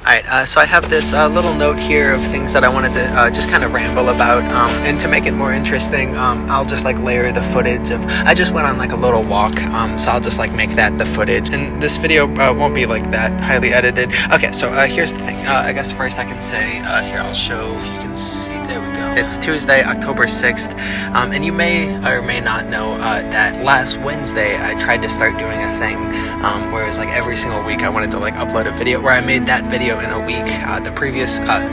Alright, so I have this little note here of things that I wanted to just kind of ramble about, and to make it more interesting, I'll just like layer the footage of, I just went on like a little walk, so I'll just like make that the footage, and this video won't be like that highly edited. Okay, so here's the thing, I guess first I can say, here I'll show if you can see, there we go. It's Tuesday, October 6th, and you may or may not know that last Wednesday I tried to start doing a thing, where it was like every single week I wanted to like upload a video, where I made that video in a week,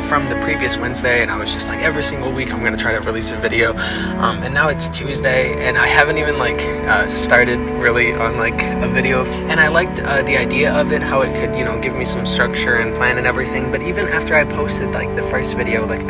from the previous Wednesday, and I was just like every single week I'm gonna try to release a video, and now it's Tuesday and I haven't even like started really on like a video, and I liked the idea of it, how it could, you know, give me some structure and plan and everything, but even after I posted like the first video, like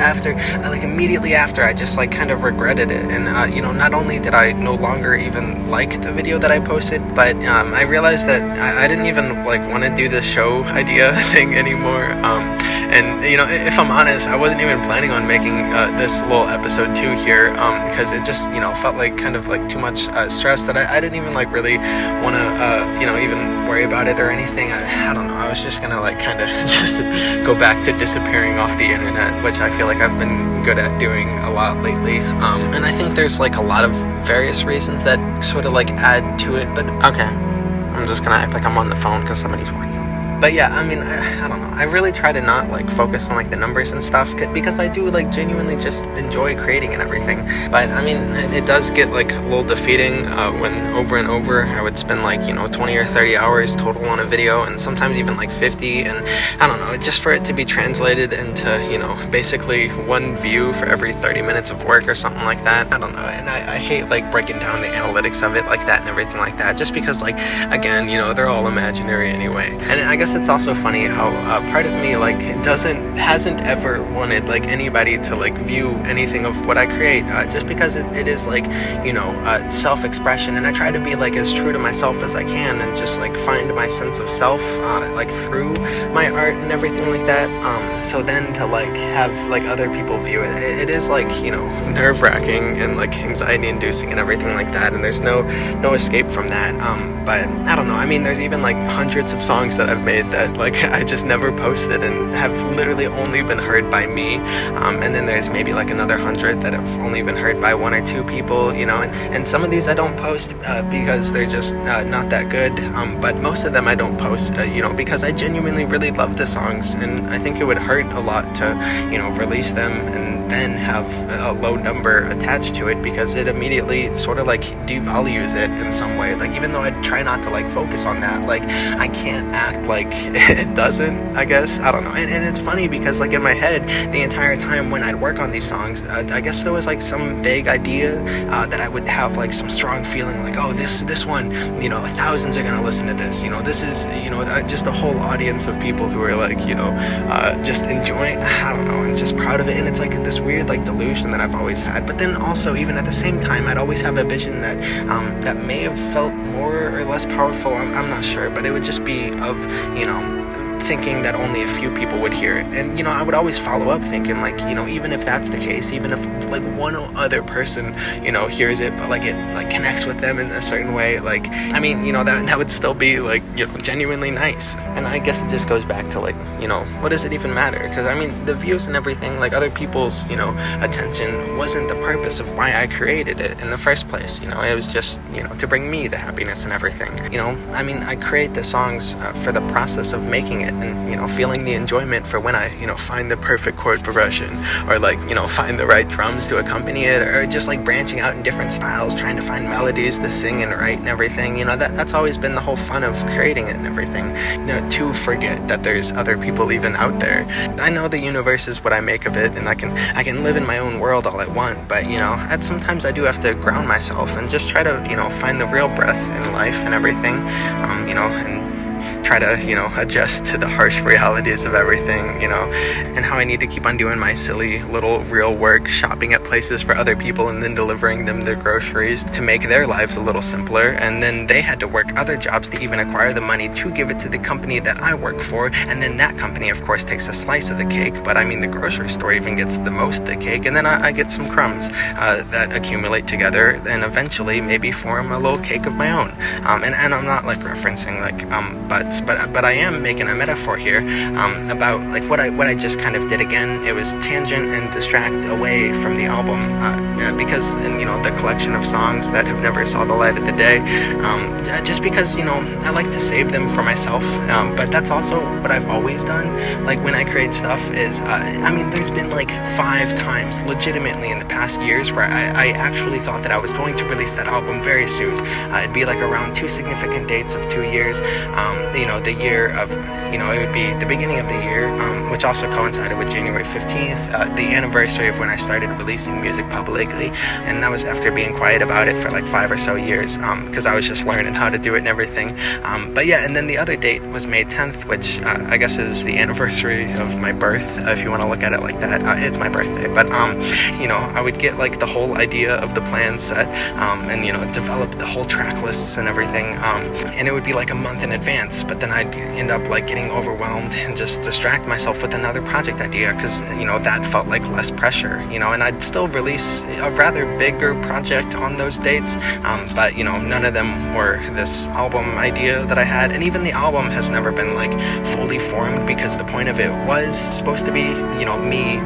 immediately after, I just like kind of regretted it, and you know, not only did I no longer even like the video that I posted, but I realized that I didn't even like want to do the show idea thing anymore, and you know, if I'm honest, I wasn't even planning on making this little episode 2 here, because it just, you know, felt like kind of like too much stress that I didn't even like really want to you know, even worry about it or anything. I don't know, I was just gonna like kind of just go back to disappearing off the internet, which I feel like I've been good at doing a lot lately, and I think there's like a lot of various reasons that sort of like add to it, but okay, I'm just gonna act like I'm on the phone because somebody's working. But yeah, I mean, I don't know, I really try to not like focus on like the numbers and stuff, because I do like genuinely just enjoy creating and everything, but I mean, it does get like a little defeating when over and over I would spend like, you know, 20 or 30 hours total on a video, and sometimes even like 50, and I don't know, just for it to be translated into, you know, basically one view for every 30 minutes of work or something like that, I don't know, and I hate like breaking down the analytics of it like that and everything like that, just because like, again, you know, they're all imaginary anyway, and I guess it's also funny how part of me like hasn't ever wanted like anybody to like view anything of what I create, just because it is like, you know, self-expression, and I try to be like as true to myself as I can, and just like find my sense of self like through my art and everything like that, so then to like have like other people view it is like, you know, nerve-wracking and like anxiety-inducing and everything like that, and there's no escape from that, but I don't know, I mean, there's even like hundreds of songs that I've made that like I just never posted and have literally only been heard by me, and then there's maybe like another 100 that have only been heard by 1 or 2 people, you know, and some of these I don't post because they're just not that good, but most of them I don't post, you know, because I genuinely really love the songs, and I think it would hurt a lot to, you know, release them and then have a low number attached to it, because it immediately sort of like devalues it in some way, like even though I try not to like focus on that, like I can't act like it doesn't, I guess, I don't know, and it's funny because like in my head the entire time when I'd work on these songs, I guess there was like some vague idea that I would have like some strong feeling like, oh, this one, you know, thousands are gonna listen to this, you know, this is, you know, just a whole audience of people who are like, you know, just enjoying, I don't know, and just proud of it, and it's like this weird like delusion that I've always had, but then also even at the same time I'd always have a vision that that may have felt more or less powerful, I'm not sure, but it would just be of, you know, thinking that only a few people would hear it, and you know, I would always follow up thinking like, you know, even if that's the case, even if like one other person, you know, hears it, but like it like connects with them in a certain way, like, I mean, you know, that would still be like, you know, genuinely nice. And I guess it just goes back to like, you know, what does it even matter? Because I mean, the views and everything, like other people's, you know, attention wasn't the purpose of why I created it in the first place, you know, it was just, you know, to bring me the happiness and everything, you know, I mean, I create the songs for the process of making it, and, you know, feeling the enjoyment for when I, you know, find the perfect chord progression, or like, you know, find the right drums to accompany it, or just like branching out in different styles, trying to find melodies to sing and write and everything, you know, that's always been the whole fun of creating it and everything, you know, to forget that there's other people even out there. I know the universe is what I make of it, and I can live in my own world all I want, but, you know, sometimes I do have to ground myself and just try to, you know, find the real breath in life and everything, you know, and try to, you know, adjust to the harsh realities of everything, you know, and how I need to keep on doing my silly little real work, shopping at places for other people and then delivering them their groceries to make their lives a little simpler, and then they had to work other jobs to even acquire the money to give it to the company that I work for, and then that company of course takes a slice of the cake, but I mean the grocery store even gets the most of the cake, and then I get some crumbs that accumulate together and eventually maybe form a little cake of my own, and I'm not like referencing like butts sense, but I am making a metaphor here about like what I just kind of did again. It was tangent and distract away from the album because, and the collection of songs that have never saw the light of the day, just because I like to save them for myself, but that's also what I've always done. Like when I create stuff is there's been like 5 times legitimately in the past years where I actually thought that I was going to release that album very soon. It'd be like around 2 significant dates of 2 years. The year of, it would be the beginning of the year, which also coincided with January 15th, the anniversary of when I started releasing music publicly, and that was after being quiet about it for like 5 or so years, because I was just learning how to do it and everything. But yeah, and then the other date was May 10th, which I guess is the anniversary of my birth, if you want to look at it like that. It's my birthday, but I would get like the whole idea of the plan set, and develop the whole track lists and everything, and it would be like a month in advance, but then I'd end up like getting overwhelmed and just distract myself with another project idea, because that felt like less pressure, and I'd still release a rather bigger project on those dates, but none of them were this album idea that I had. And even the album has never been like fully formed, because the point of it was supposed to be me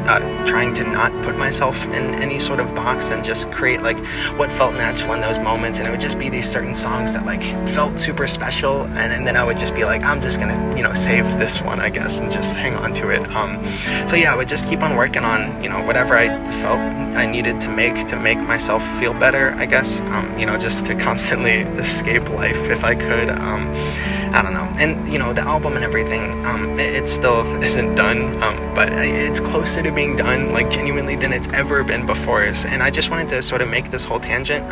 trying to not put myself in any sort of box and just create like what felt natural in those moments. And it would just be these certain songs that like felt super special, and then I would just be like, I'm just gonna save this one, I guess, and just hang on to it. So yeah, I would just keep on working on whatever I felt I needed to make myself feel better, I guess, just to constantly escape life if I could. I don't know. And the album and everything, it still isn't done, but it's closer to being done, like genuinely, than it's ever been before. And I just wanted to sort of make this whole tangent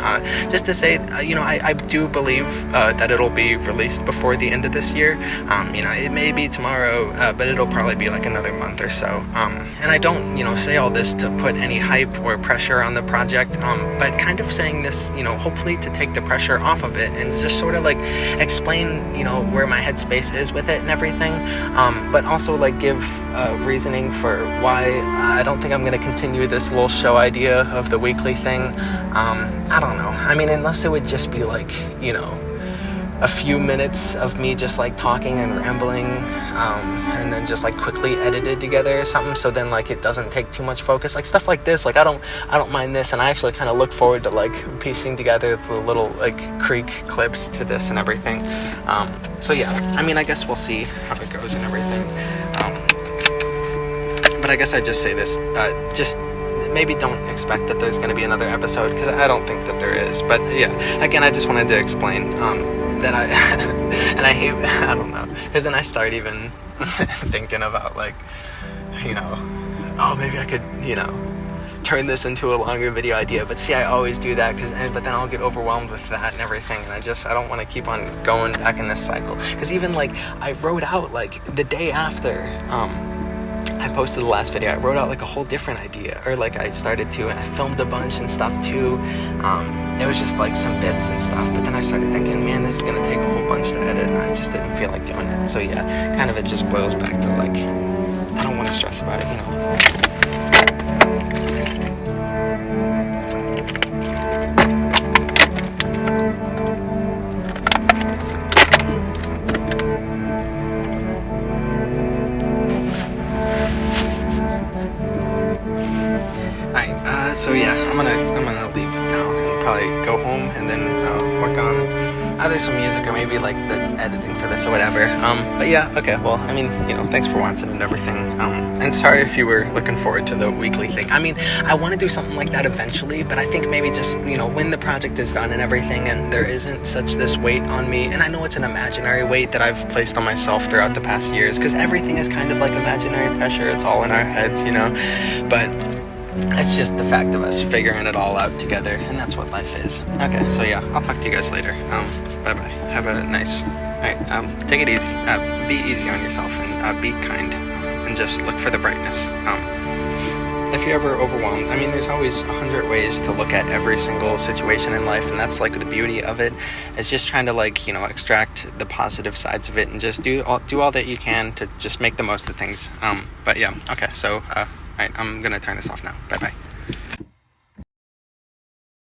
just to say, I do believe that it'll be released before the end of this year. It may be tomorrow, but it'll probably be like another month or so. And I don't say all this to put any hype or pressure on the project, but kind of saying this hopefully to take the pressure off of it and just sort of like explain where my headspace is with it and everything, but also like give reasoning for why I don't think I'm going to continue this little show idea of the weekly thing. I don't know. Unless it would just be like a few minutes of me just like talking and rambling, and then just like quickly edited together or something, so then like it doesn't take too much focus, like stuff like this. Like I don't mind this, and I actually kind of look forward to like piecing together the little like creek clips to this and everything. So yeah, I guess we'll see how it goes and everything. But I guess I just say this, just maybe don't expect that there's going to be another episode, because I don't think that there is. But yeah, again, I just wanted to explain that and I hate, I don't know, because then I start even thinking about like, maybe I could, turn this into a longer video idea. But see, I always do that, but then I'll get overwhelmed with that and everything, and I don't want to keep on going back in this cycle. Because even like I wrote out like the day after I posted the last video, I wrote out like a whole different idea, or like I started to, and I filmed a bunch and stuff too. It was just like some bits and stuff, but then I started thinking, man, this is gonna take a whole bunch to edit, and I just didn't feel like doing it. So yeah, kind of it just boils back to like, I don't want to stress about it, So yeah, I'm gonna leave now and probably go home and then work on either some music or maybe like the editing for this or whatever. But yeah, okay, well, thanks for watching and everything. And sorry if you were looking forward to the weekly thing. I want to do something like that eventually, but I think maybe just, when the project is done and everything and there isn't such this weight on me, and I know it's an imaginary weight that I've placed on myself throughout the past years, because everything is kind of like imaginary pressure. It's all in our heads, but it's just the fact of us figuring it all out together, and that's what life is. Okay, so yeah, I'll talk to you guys later. Bye-bye. Have a nice night. Take it easy. Be easy on yourself, and be kind, and just look for the brightness. If you're ever overwhelmed, there's always 100 ways to look at every single situation in life, and that's like the beauty of it. It's just trying to like, extract the positive sides of it, and just do all that you can to just make the most of things. But yeah, okay, so... Alright, I'm gonna turn this off now. Bye-bye.